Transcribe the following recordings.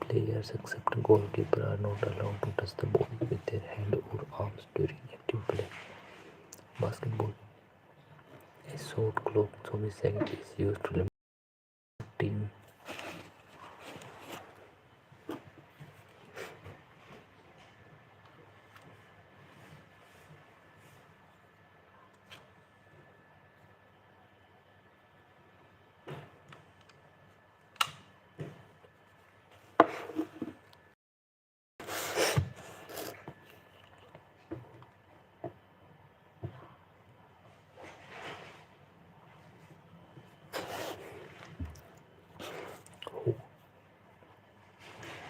Players except goalkeeper are not allowed to touch the ball with their hand or arms during active play. Basketball. A shot clock 24 seconds is used to limit team.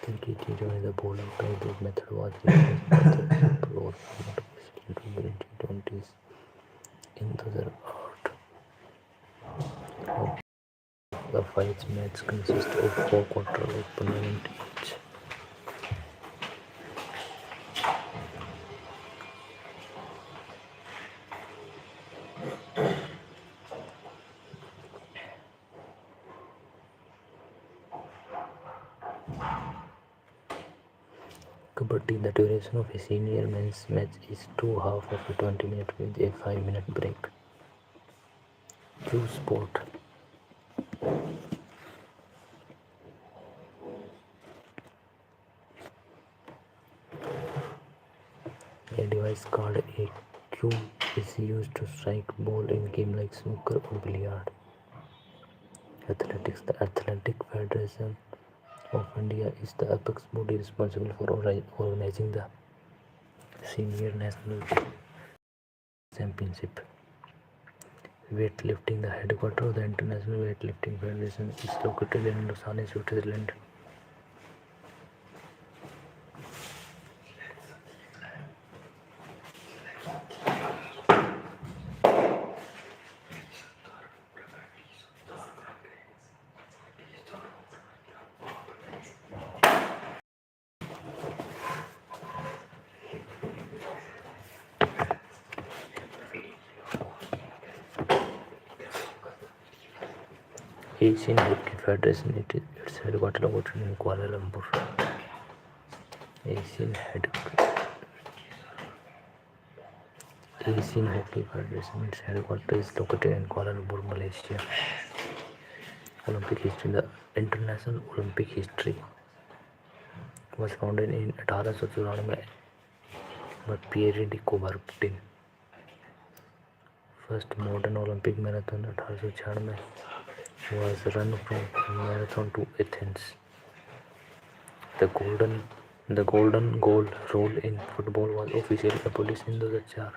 Cricket enjoys the ball out. This method was replaced by the pro format of the 1920s. In the art, the five match consists of 4 quarters of 1 minute each. Kabaddi. The duration of a senior men's match is 2 halves of 20 minutes with a 5-minute break. Cue sport. A device called a cue is used to strike ball in games like snooker or billiard. Athletics. The Athletic Federation of India is the apex body responsible for organizing the senior national championship. Weightlifting. The headquarters of the International Weightlifting Federation is located in Lausanne, Switzerland. Asian Hockey Federation, its headquarters located in Kuala Lumpur. Asian Hockey Federation, its headquarters is located in Kuala Lumpur, Malaysia. Olympic history. The International Olympic history was founded in 1894 by Pierre de Coubertin. First modern Olympic marathon 1896 was run from Marathon to Athens. The golden goal rule in football was officially abolished in 2004,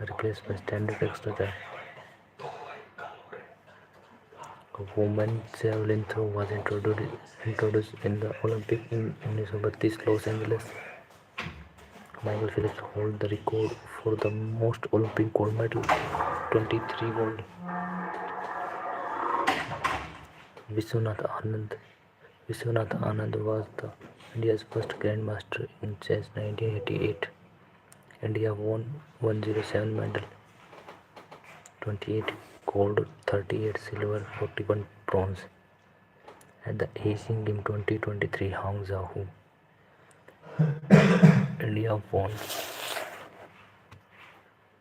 replaced by standard extra time. Women's javelin throw was introduced in the Olympic in 1932 Los Angeles. Michael Phelps holds the record for the most Olympic gold medals, 23 gold. Vishwanath Anand was India's first Grandmaster in chess 1988. India won 107 medals, 28 gold, 38 silver, 41 bronze at the Asian Games 2023 Hangzhou. India won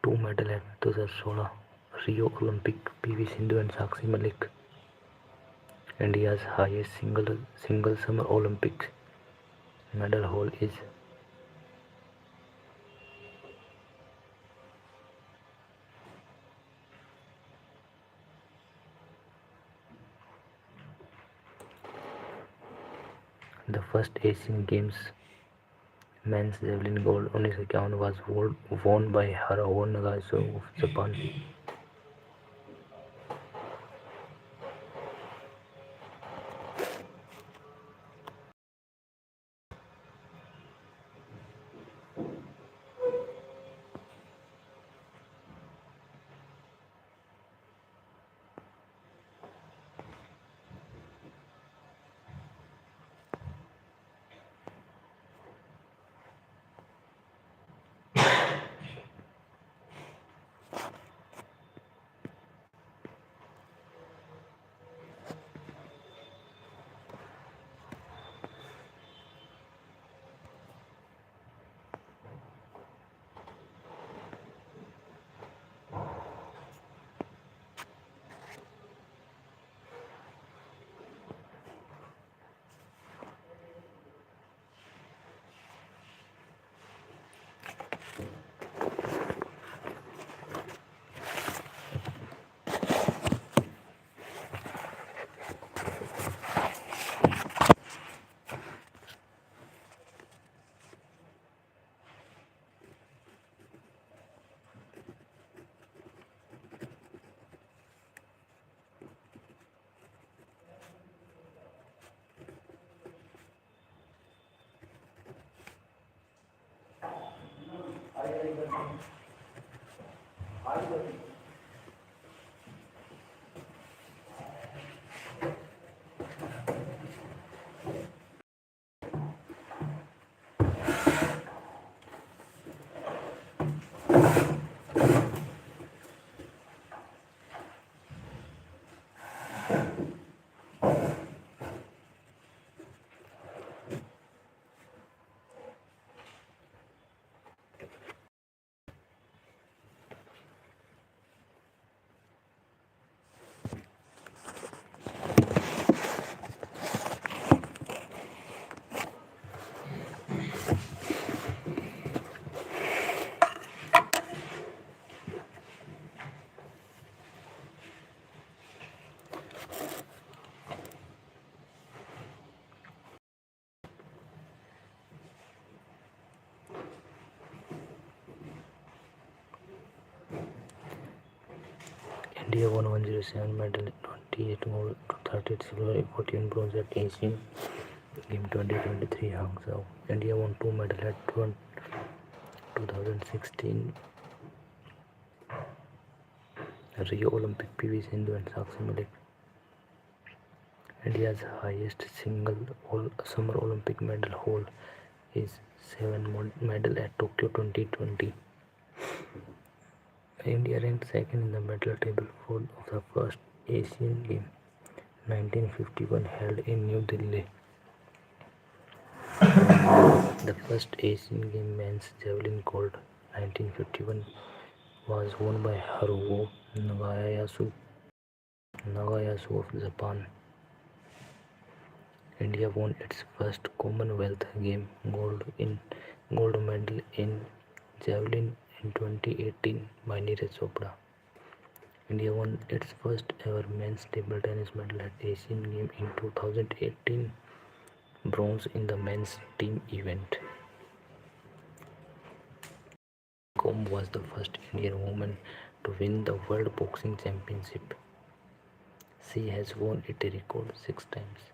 2 medals at 2016 Rio Olympic. PV Sindhu and Sakshi Malik. India's highest single summer Olympics medal haul is the first Asian Games men's javelin gold 1951 was won by Harao Nagasu of Japan. India won 107 medal, 28 gold, 38 silver, 14 bronze at Asian Game 2023 Hangzhou. India won 2 medals at 2016 Rio Olympic. PV Sindhu and Sakshi Malik. India's highest single summer Olympic medal haul is 7 medals at Tokyo 2020. India ranked second in the medal table for the first Asian Game 1951 held in New Delhi. The first Asian Game men's javelin gold 1951 was won by Haruo Nagayasu of Japan. India won its first Commonwealth Game gold medal in javelin in 2018 by Neeraj Chopra. India won its first ever men's table tennis medal at Asian Games in 2018, bronze in the men's team event. Kom was the first Indian woman to win the World Boxing Championship. She has won it a record 6 times.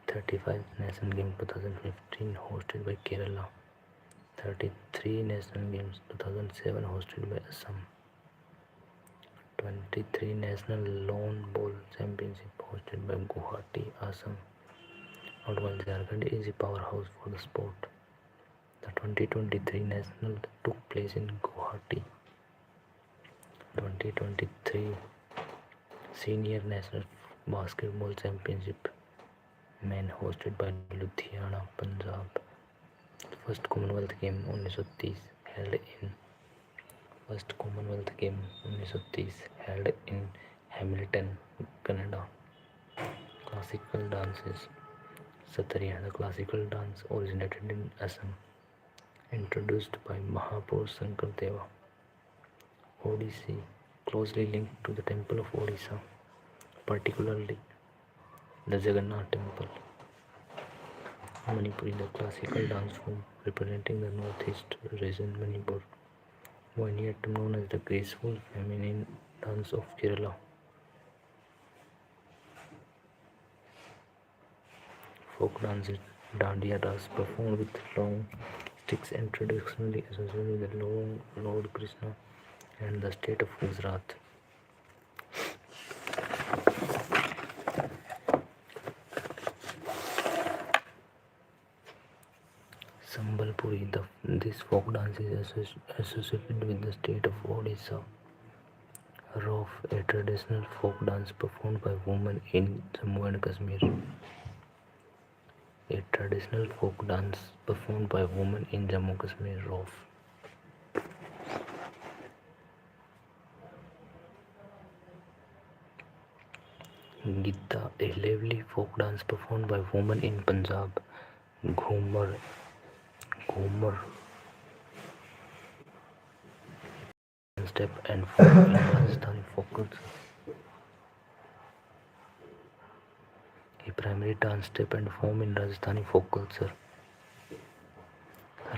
35 National Games 2015 hosted by Kerala. 33 National Games 2007 hosted by Assam. 23 National Lawn Ball Championship hosted by Guwahati, Assam. Not while Jharkhand is a powerhouse for the sport. The 2023 National took place in Guwahati. 2023 Senior National Basketball Championship men hosted by Ludhiana, Punjab. First Commonwealth Game 1930 held in Hamilton, Canada. Classical dances. Satariya, the classical dance originated in Assam, introduced by Mahaprabhu Sankardeva. Odissi, closely linked to the temple of Odisha, particularly the Jagannath temple. Manipuri, the classical dance form representing the northeast region Manipur, Mohiniyattam, known as the graceful feminine dance of Kerala. Folk dances, Dandiya dance performed with long sticks and traditionally associated with the Lord Krishna and the state of Gujarat. Sambalpuri, this folk dance is associated with the state of Odisha. Rauf, a traditional folk dance performed by women in Jammu and Kashmir. A traditional folk dance performed by women in Jammu Kashmir. Rauf. Gitta, a lively folk dance performed by women in Punjab. Ghumar, step and form in Rajasthani folk culture. A primary dance step and form in Rajasthani folk culture.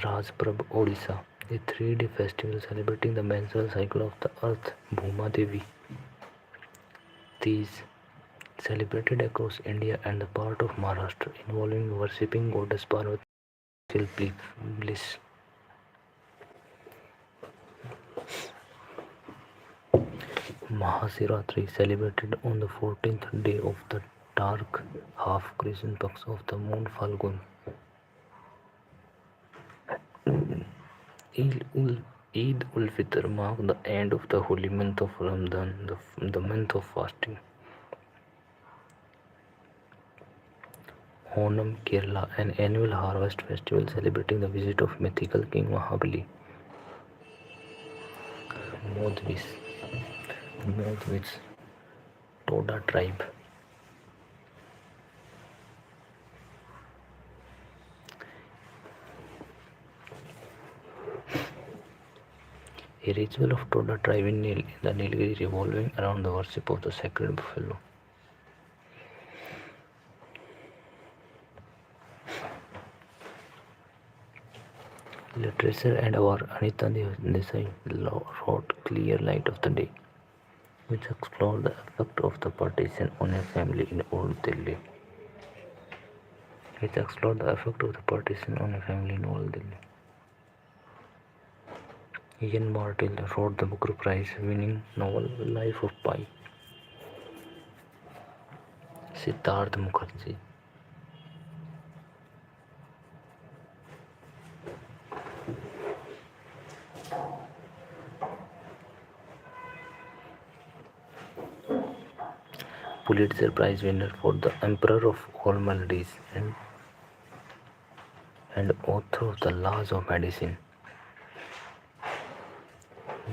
Raj Prab, Odisha, a 3-day festival celebrating the menstrual cycle of the earth, Bhuma Devi. These celebrated across India and the part of Maharashtra, involving worshipping goddess Parvati, bliss. Mahasiratri, celebrated on the 14th day of the dark half crescent pax of the moon Falgun. Eid ul Fitr marked the end of the holy month of Ramadan, the month of fasting. Onam, Kerala, an annual harvest festival celebrating the visit of mythical king Mahabali. Modhvis, Toda tribe. A ritual of Toda tribe in the Nilgiri revolving around the worship of the sacred buffalo. Literature and our Anita Desai wrote Clear Light of the Day, which explored the effect of the partition on a family in Old Delhi. Ian Martel wrote the Booker Prize-winning novel Life of Pi. Siddharth Mukherjee. Pulitzer Prize winner for The Emperor of All Maladies and author of The Laws of Medicine.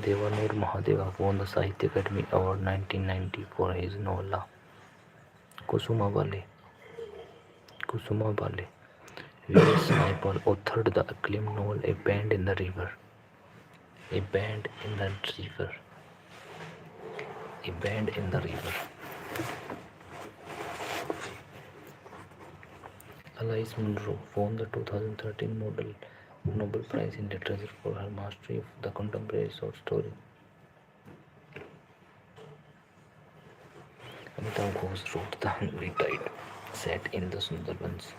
Devanur Mahadeva won the Sahitya Academy Award 1990 for his novella Kusuma Bale. V.S. Naipaul authored the acclaimed novel A Bend in the River. Alice Munro won the 2013 Nobel Prize in Literature for her mastery of the contemporary short story. Amitav Ghosh wrote The Hungry Tide, set in the Sundarbans.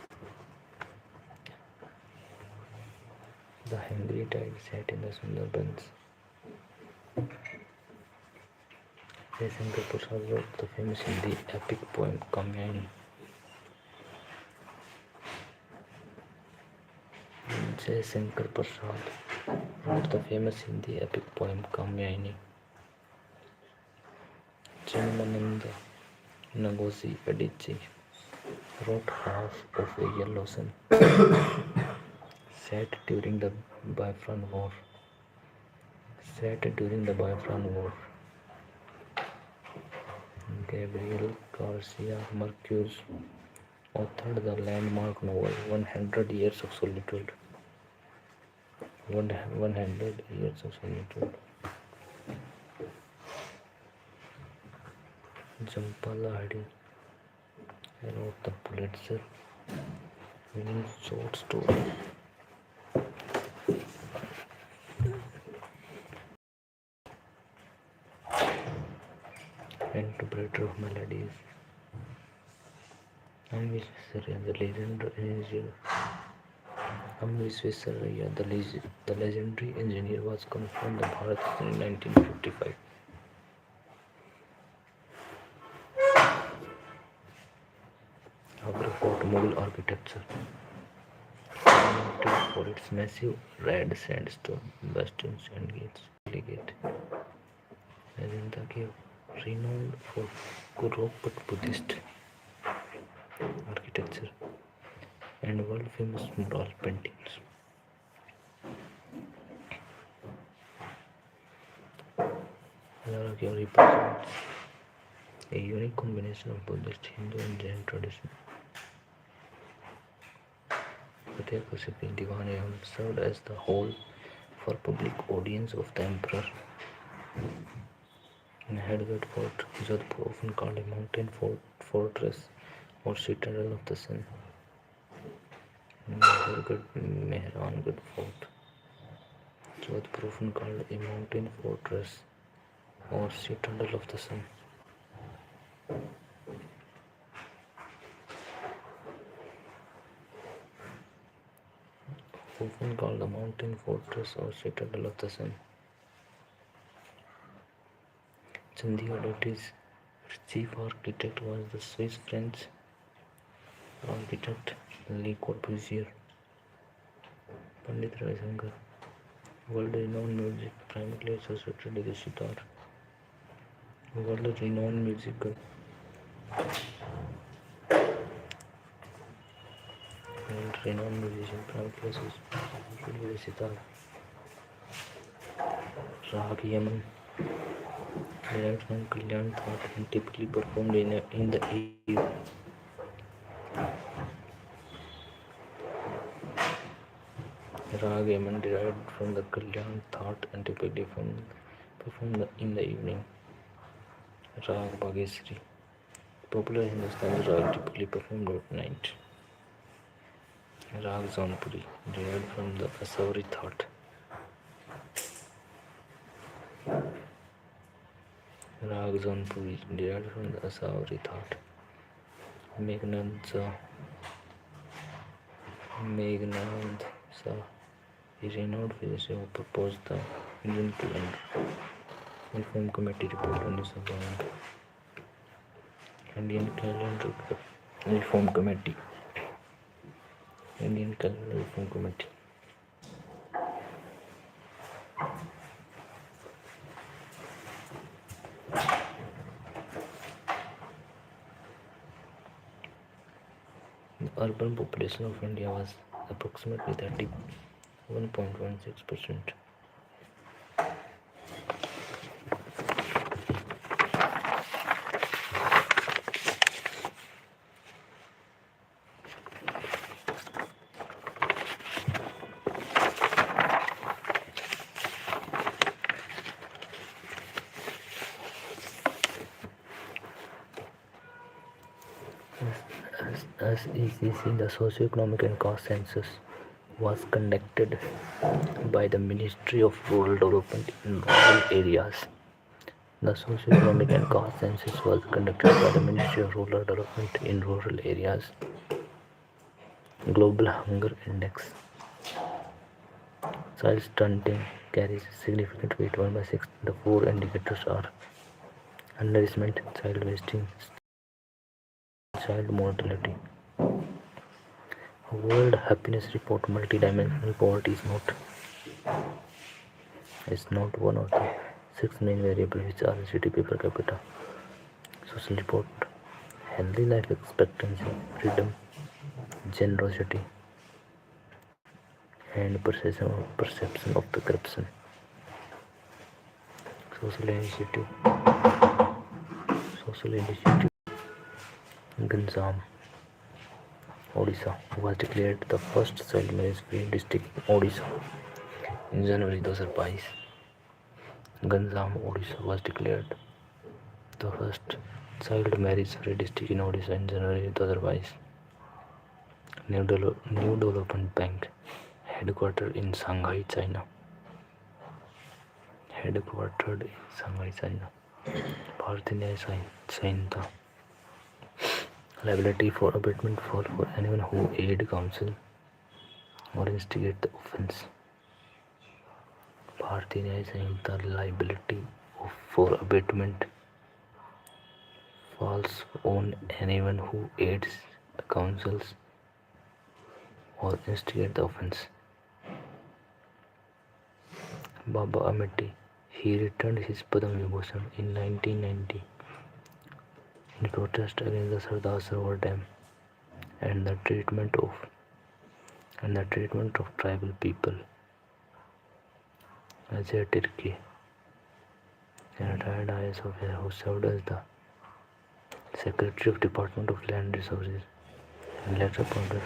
Jaishankar Prasad wrote the famous Hindi epic poem Kamayani. Chinamananda Ngozi Adichie wrote Half of a Yellow Sun, set during the Biafran War. Gabriel Garcia Marquez authored the landmark novel 100 Years of Solitude. Jampala Hadi wrote the Pulitzer-winning short story Interpreter of Melodies. Amrish Viswesvaraya, the legendary engineer, was confirmed the Bharat in 1955. Agra Fort, Mughal architecture, noted for its massive red sandstone bastions and gates. Ajanta Cave, renowned for Gurukhat Buddhist architecture and world-famous mural paintings. Ellora Cave represents a unique combination of Buddhist, Hindu and Jain tradition. Fatehpur Sikri Diwan-e-Am served as the hall for public audience of the emperor. Nahargarh Fort, Jodhpur, often called a mountain fortress or citadel of the sun. Mehrangarh Fort, Jodhpur, often called a mountain fortress or citadel of the sun. Chandigarh. Its chief architect was the Swiss-French architect Le Corbusier. Pandit Ravi Shankar, world-renowned music primarily associated with the sitar. World-renowned musical world-renowned musician primarily associated with the sitar. Rag Yaman, derived from Kalyan Thaat and typically performed in the evening. Rag Yaman, derived from the Kalyan Thaat and typically performed in the evening. Rag Bhagesari, popular Hindustani rag typically performed at night. Rag Jaunpuri, derived from the Asauri Thaat. Rag Jaunpuri, derived from the Asauri Thaat. Meghnad Shah, a renowned physicist who proposed the Indian calendar. Inform Committee report on this government. Indian Calendar Reform Committee. Indian Calendar Reform Committee. The urban population of India was approximately 31.16%. SECC, the Socio-Economic and Cost Census, was conducted by the Ministry of Rural Development in rural areas. The Socio-Economic and Cost Census was conducted by the Ministry of Rural Development in rural areas. Global Hunger Index. Child stunting carries significant weight. 1/6. The four indicators are undernourishment, child wasting, child mortality. World Happiness Report. Multidimensional poverty is not one of the 6 main variables which are GDP per capita. Social report. Healthy life expectancy, freedom, generosity, and perception of the corruption. Social initiative. Ganjam, Odisha, was declared the first child marriage free district in Odisha in January 2022. Ganjam, Odisha was declared the first child marriage free district in Odisha in January 2022. New Development Bank, headquartered in Shanghai, China. Bharatiya Nyaya Sanhita. Liability for abatement fall for anyone who aid, counsel, or instigate the offence. Bharatiya Nyaya Sanhita. Liability for abatement falls on anyone who aids, counsels, or instigate the offence. Baba Amity. He returned his Padma Vibhushan in 1990 in protest against the Sardar Sarovar Dam and the treatment of tribal people. Ajay Tirke, a retired IAS officer who served as the Secretary of Department of Land Resources and later appointed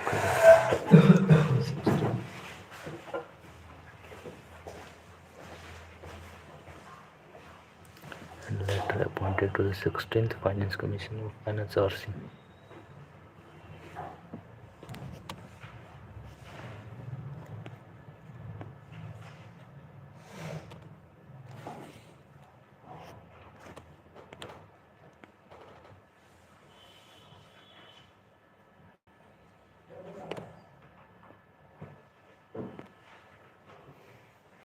to the 16th Finance Commission of NHRC.